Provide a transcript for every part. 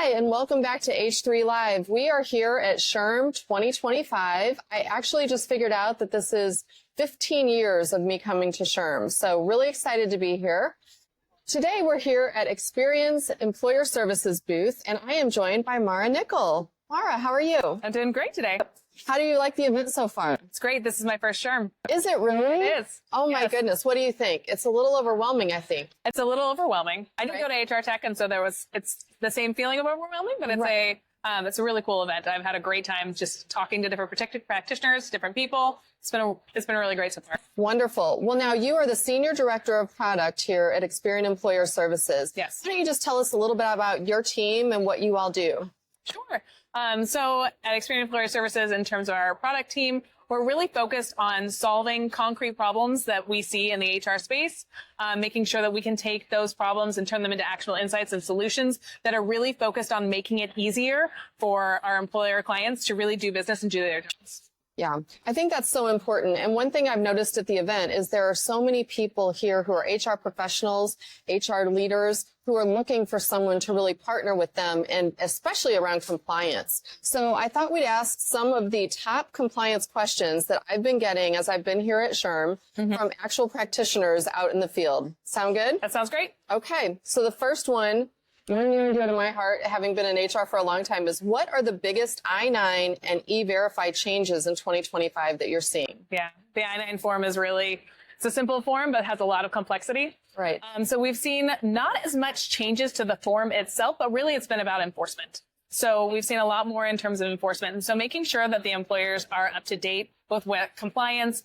Hi, and welcome back to H3 Live. We are here at SHRM 2025. I actually just figured out that this is 15 years of me coming to SHRM, so really excited to be here. Today we're here at Experian Employer Services booth, and I am joined by Nicholl. Mara, how are you? I'm doing great today. How do you like the event so far? It's great. This is my first SHRM. Is it really? It is. Oh my goodness. What do you think? It's a little overwhelming, I think. It's a little overwhelming. I did go to HR Tech, and so it's the same feeling of overwhelming, but it's a really cool event. I've had a great time just talking to different practitioners, different people. It's been really great so far. Wonderful. Well, now you are the Senior Director of Product here at Experian Employer Services. Yes. Why don't you just tell us a little bit about your team and what you all do? Sure. So at Experian Employer Services, in terms of our product team, we're really focused on solving concrete problems that we see in the HR space, making sure that we can take those problems and turn them into actual insights and solutions that are really focused on making it easier for our employer clients to really do business and do their jobs. Yeah, I think that's so important. And one thing I've noticed at the event is there are so many people here who are HR professionals, HR leaders, who are looking for someone to really partner with them, and especially around compliance. So I thought we'd ask some of the top compliance questions that I've been getting as I've been here at SHRM from actual practitioners out in the field. Sound good? That sounds great. Okay, so the first one, near and dear to my heart, having been in HR for a long time, is what are the biggest I-9 and E-Verify changes in 2025 that you're seeing? Yeah, the I-9 form is it's a simple form, but has a lot of complexity. Right. So we've seen not as much changes to the form itself, but really it's been about enforcement. So we've seen a lot more in terms of enforcement. And so making sure that the employers are up to date with what compliance,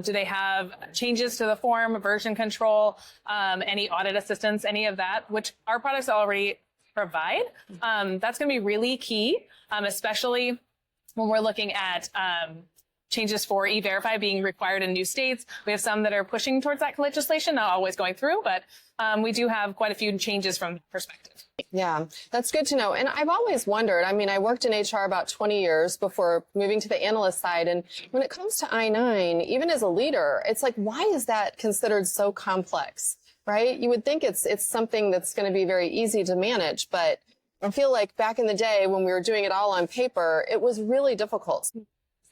do they have changes to the form, version control, any audit assistance, any of that, which our products already provide. That's going to be really key, especially when we're looking at changes for E-Verify being required in new states. We have some that are pushing towards that legislation, not always going through, but we do have quite a few changes from that perspective. Yeah, that's good to know. And I've always wondered, I mean, I worked in HR about 20 years before moving to the analyst side. And when it comes to I-9, even as a leader, it's like, why is that considered so complex, right? You would think it's something that's going to be very easy to manage. But I feel like back in the day when we were doing it all on paper, it was really difficult.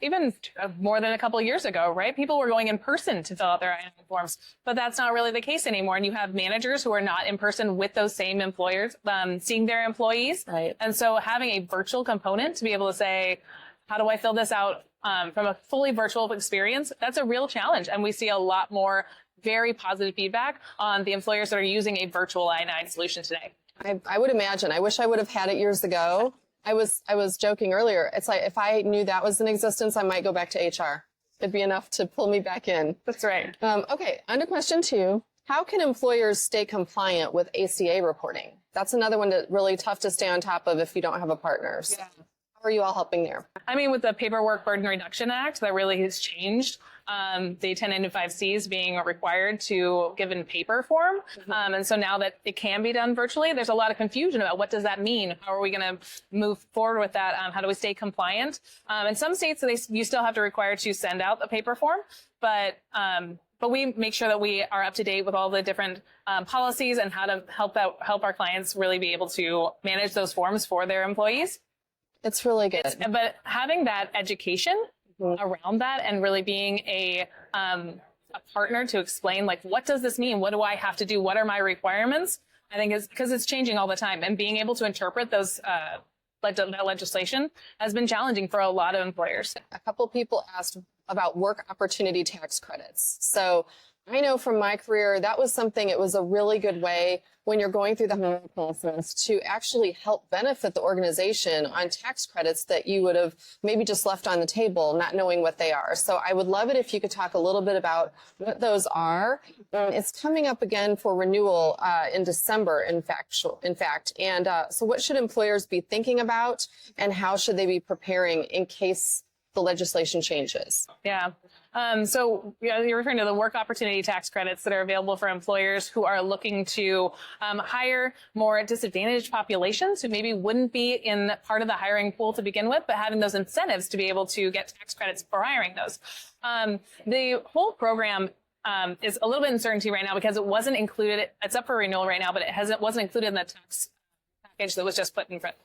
Even more than a couple of years ago, right? People were going in person to fill out their I-9 forms, but that's not really the case anymore. And you have managers who are not in person with those same employers, seeing their employees. Right. And so having a virtual component to be able to say, how do I fill this out from a fully virtual experience? That's a real challenge. And we see a lot more very positive feedback on the employers that are using a virtual I-9 solution today. I would imagine. I wish I would have had it years ago. I was joking earlier. It's like if I knew that was in existence, I might go back to HR. It'd be enough to pull me back in. That's right. Okay, on to question 2. How can employers stay compliant with ACA reporting? That's another one that's really tough to stay on top of if you don't have a partner. So how are you all helping there? I mean, with the Paperwork Burden Reduction Act, that really has changed. The 1095Cs being required to give in paper form. And so now that it can be done virtually, there's a lot of confusion about what does that mean? How are we going to move forward with that? How do we stay compliant? In some states, you still have to require to send out the paper form, but we make sure that we are up to date with all the different policies and how to help our clients really be able to manage those forms for their employees. It's really good. But having that education around that and really being a partner to explain, like, what does this mean? What do I have to do? What are my requirements? I think is because it's changing all the time, and being able to interpret those that legislation has been challenging for a lot of employers. A couple people asked about work opportunity tax credits. So I know from my career, that was something, it was a really good way when you're going through the hiring process to actually help benefit the organization on tax credits that you would have maybe just left on the table, not knowing what they are. So I would love it if you could talk a little bit about what those are. It's coming up again for renewal in December, in fact. And so what should employers be thinking about, and how should they be preparing in case the legislation changes? Yeah. So you're referring to the work opportunity tax credits that are available for employers who are looking to hire more disadvantaged populations who maybe wouldn't be in part of the hiring pool to begin with, but having those incentives to be able to get tax credits for hiring those. The whole program is a little bit in uncertainty right now because it wasn't included. It's up for renewal right now, but wasn't included in the tax package that was just put in front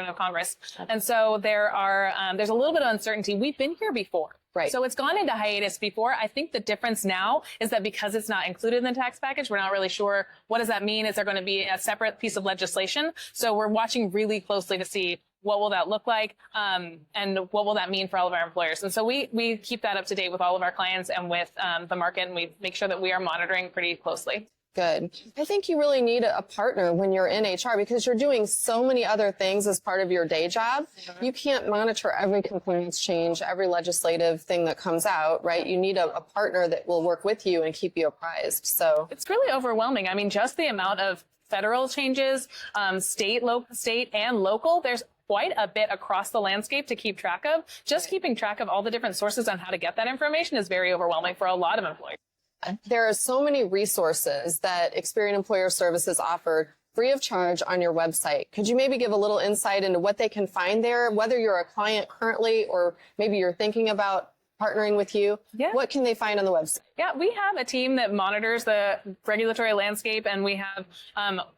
of Congress. And so there's a little bit of uncertainty. We've been here before. Right. So it's gone into hiatus before. I think the difference now is that because it's not included in the tax package, we're not really sure what does that mean. Is there going to be a separate piece of legislation? So we're watching really closely to see what will that look like, and what will that mean for all of our employers. And so we keep that up to date with all of our clients and with the market, and we make sure that we are monitoring pretty closely. Good. I think you really need a partner when you're in HR because you're doing so many other things as part of your day job. You can't monitor every compliance change, every legislative thing that comes out, right? You need a partner that will work with you and keep you apprised. So it's really overwhelming. I mean, just the amount of federal changes, state and local, there's quite a bit across the landscape to keep track of. Just keeping track of all the different sources on how to get that information is very overwhelming for a lot of employers. There are so many resources that Experian Employer Services offered free of charge on your website. Could you maybe give a little insight into what they can find there, whether you're a client currently or maybe you're thinking about partnering with you? Yeah. What can they find on the website? Yeah, we have a team that monitors the regulatory landscape, and we have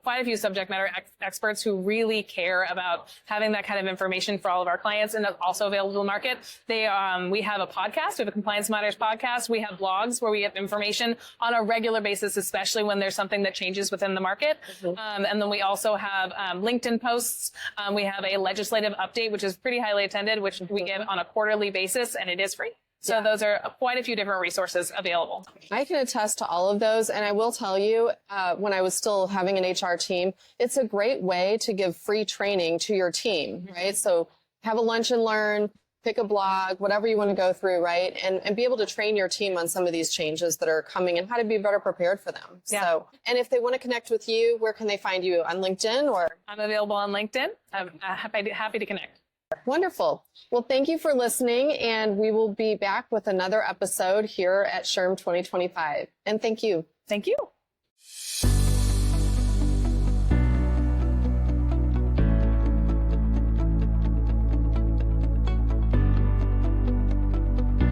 quite a few subject matter experts who really care about having that kind of information for all of our clients, and that's also available to the market. We have a podcast, we have a Compliance Matters podcast. We have blogs where we have information on a regular basis, especially when there's something that changes within the market. And then we also have LinkedIn posts. We have a legislative update, which is pretty highly attended, which we give on a quarterly basis, and it is free. So those are quite a few different resources available. I can attest to all of those. And I will tell you, when I was still having an HR team, it's a great way to give free training to your team, right? So have a lunch and learn, pick a blog, whatever you want to go through, right? And be able to train your team on some of these changes that are coming and how to be better prepared for them. Yeah. So, and if they want to connect with you, where can they find you? On LinkedIn or? I'm available on LinkedIn. I'm happy to connect. Wonderful. Well, thank you for listening, and we will be back with another episode here at SHRM 2025. And thank you. Thank you.